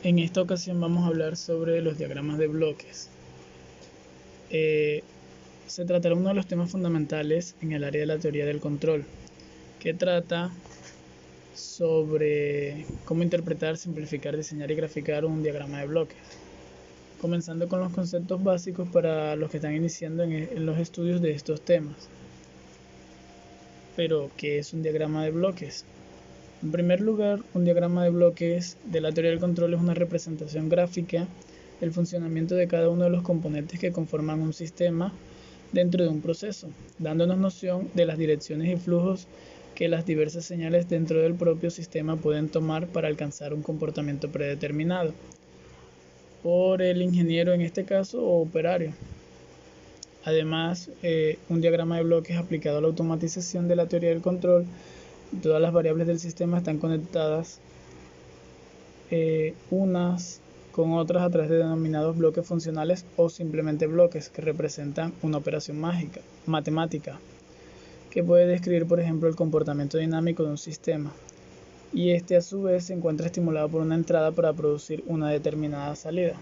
En esta ocasión vamos a hablar sobre los diagramas de bloques. Se tratará uno de los temas fundamentales en el área de la teoría del control, que trata sobre cómo interpretar, simplificar, diseñar y graficar un diagrama de bloques. Comenzando con los conceptos básicos para los que están iniciando en los estudios de estos temas. Pero, ¿qué es un diagrama de bloques? En primer lugar, un diagrama de bloques de la teoría del control es una representación gráfica del funcionamiento de cada uno de los componentes que conforman un sistema dentro de un proceso, dándonos noción de las direcciones y flujos que las diversas señales dentro del propio sistema pueden tomar para alcanzar un comportamiento predeterminado por el ingeniero en este caso o operario. Además, un diagrama de bloques aplicado a la automatización de la teoría del control, todas las variables del sistema están conectadas unas con otras a través de denominados bloques funcionales o simplemente bloques que representan una operación matemática que puede describir, por ejemplo, el comportamiento dinámico de un sistema, y este a su vez se encuentra estimulado por una entrada para producir una determinada salida.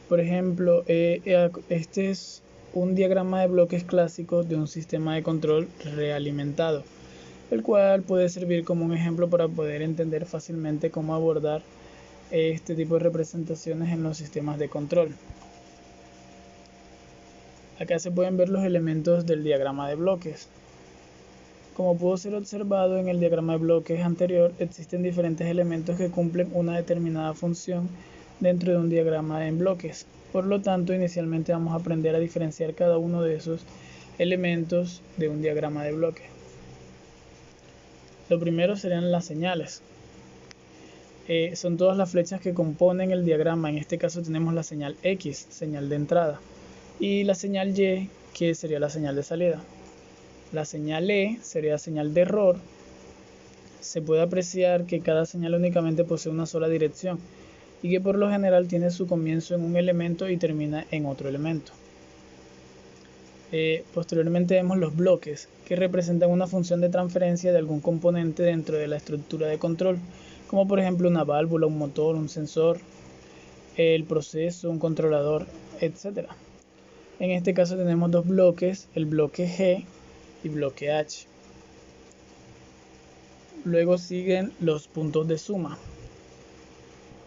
Por ejemplo, este es un diagrama de bloques clásicos de un sistema de control realimentado, el cual puede servir como un ejemplo para poder entender fácilmente cómo abordar este tipo de representaciones en los sistemas de control. Acá se pueden ver los elementos del diagrama de bloques. Como pudo ser observado en el diagrama de bloques anterior, existen diferentes elementos que cumplen una determinada función dentro de un diagrama en bloques. Por lo tanto, inicialmente vamos a aprender a diferenciar cada uno de esos elementos de un diagrama de bloques. Lo primero serían las señales. Son todas las flechas que componen el diagrama. En este caso tenemos la señal X, señal de entrada, y la señal Y, que sería la señal de salida. La señal E sería señal de error. Se puede apreciar que cada señal únicamente posee una sola dirección y que por lo general tiene su comienzo en un elemento y termina en otro elemento. Posteriormente vemos los bloques, que representan una función de transferencia de algún componente dentro de la estructura de control, como por ejemplo una válvula, un motor, un sensor, el proceso, un controlador, etc. En este caso tenemos dos bloques, el bloque G y bloque H. Luego siguen los puntos de suma.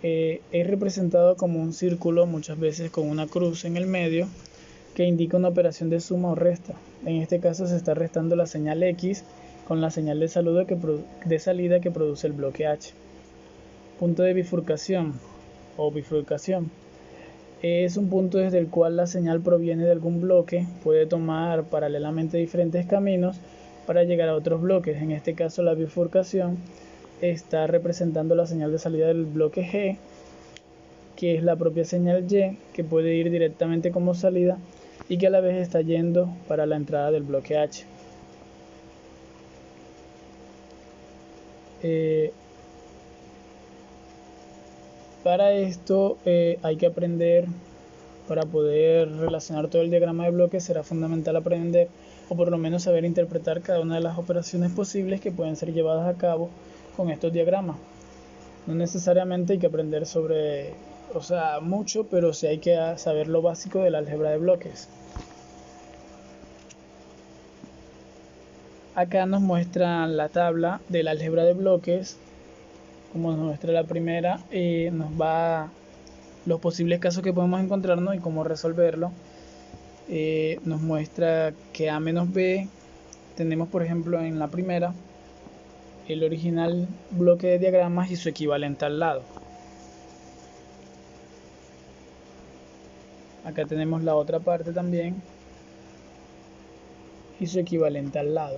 Es representado como un círculo, muchas veces con una cruz en el medio, que indica una operación de suma o resta. En este caso se está restando la señal X con la señal de salida que produce el bloque H. Punto de bifurcación o bifurcación. Es un punto desde el cual la señal proviene de algún bloque, puede tomar paralelamente diferentes caminos para llegar a otros bloques. En este caso la bifurcación está representando la señal de salida del bloque G, que es la propia señal Y, que puede ir directamente como salida y que a la vez está yendo para la entrada del bloque H. Para esto hay que aprender, para poder relacionar todo el diagrama de bloques será fundamental aprender, o por lo menos saber interpretar cada una de las operaciones posibles que pueden ser llevadas a cabo con estos diagramas. No necesariamente hay que aprender mucho, pero sí hay que saber lo básico del álgebra de bloques. Acá nos muestra la tabla del álgebra de bloques, como nos muestra la primera, nos va los posibles casos que podemos encontrarnos y cómo resolverlo. Nos muestra que A menos B, tenemos por ejemplo en la primera el original bloque de diagramas y su equivalente al lado. Acá tenemos la otra parte también y su equivalente al lado.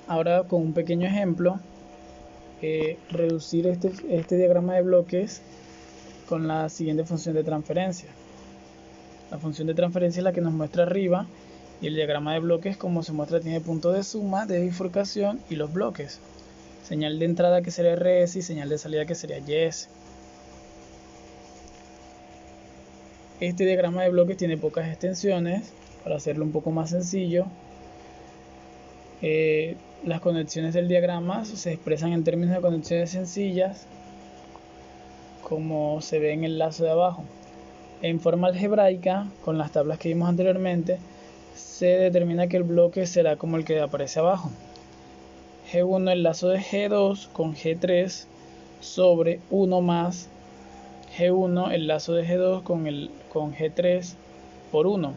Ahora con un pequeño ejemplo, reducir este diagrama de bloques con la siguiente función de transferencia. La función de transferencia es la que nos muestra arriba, y el diagrama de bloques, como se muestra, tiene puntos de suma, de bifurcación y los bloques. Señal de entrada que sería RS y señal de salida que sería YS. Este diagrama de bloques tiene pocas extensiones Para hacerlo un poco más sencillo, las conexiones del diagrama se expresan en términos de conexiones sencillas, como se ve en el lazo de abajo. En forma algebraica, con las tablas que vimos anteriormente, se determina que el bloque será como el que aparece abajo. G1 el lazo de G2 con G3 sobre 1 más G1 el lazo de G2 con G3 por 1.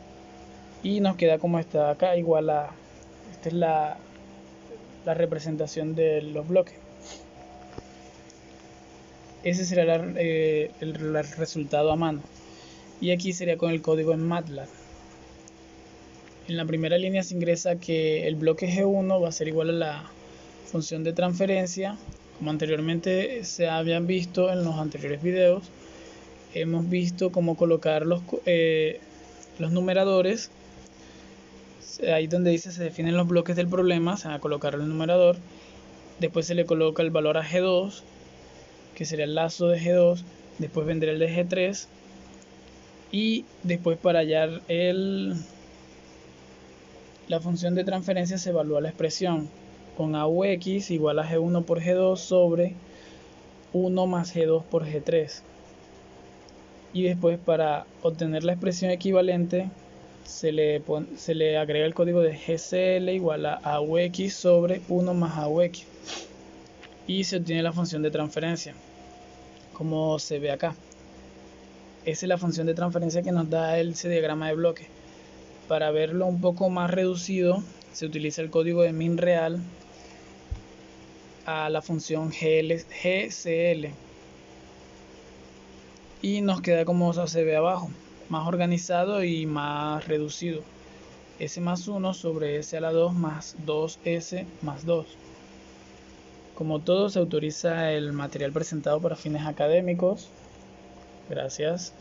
Y nos queda como está acá, igual a... Esta es la representación de los bloques. Ese será el resultado a mano. Y aquí sería con el código en MATLAB. En la primera línea se ingresa que el bloque G1 va a ser igual a la función de transferencia. Como anteriormente se habían visto en los anteriores videos, hemos visto cómo colocar los numeradores. Ahí donde dice se definen los bloques del problema, se va a colocar el numerador. Después se le coloca el valor a G2, que sería el lazo de G2. Después vendrá el de G3. Y después, para hallar la función de transferencia, se evalúa la expresión con AUX igual a G1 por G2 sobre 1 más G2 por G3. Y después, para obtener la expresión equivalente, se le agrega el código de GCL igual a AUX sobre 1 más AUX. Y se obtiene la función de transferencia, como se ve acá. Esa es la función de transferencia que nos da ese diagrama de bloque. Para verlo un poco más reducido, se utiliza el código de min real a la función GCL. Y nos queda como se ve abajo, más organizado y más reducido. S más 1 sobre S a la 2 más 2S más 2. Como todo, se autoriza el material presentado para fines académicos. Gracias.